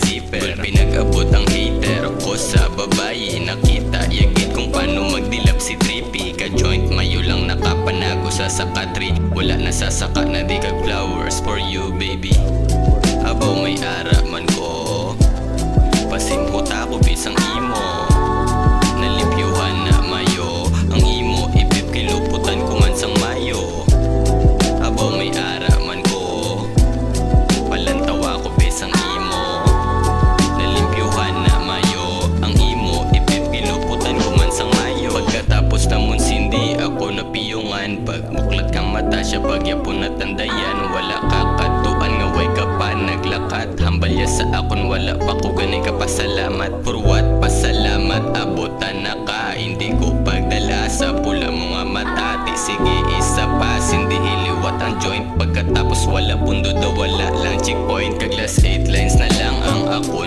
zipper. Pinag-abot ang hater ko sa babae. Nakita yagit kung paano magdilap si Trippy. Ka-joint mayo lang nakapanago sa sakatri. Wala na sasaka na di kag flowers for you baby. Abaw may ara man ko, pasimpot ako bisang imo. Nalimpyuhan na mayo, ang imo ipip kiluputan ko man sang mayo. Abaw may ara man ko, palantawa ko bisang imo. Nalimpyuhan na mayo, ang imo ipip kiluputan ko man sang mayo. Pagkatapos namon sindi ako napiyungan, pagmuklat kang mata siya pagyapon na tandayan. Wala kakatuan nga way ka pa naglakat, hambalya sa akon wala pa ko ganay ka pasalamat. For what pasalamat, abutan na ka, hindi ko pagdala sa pula mo nga mata. Di sige isa pa, hindi hiliwat ang joint. Pagkatapos wala pundo daw wala lang checkpoint. Kag last 8 lines na lang ang ako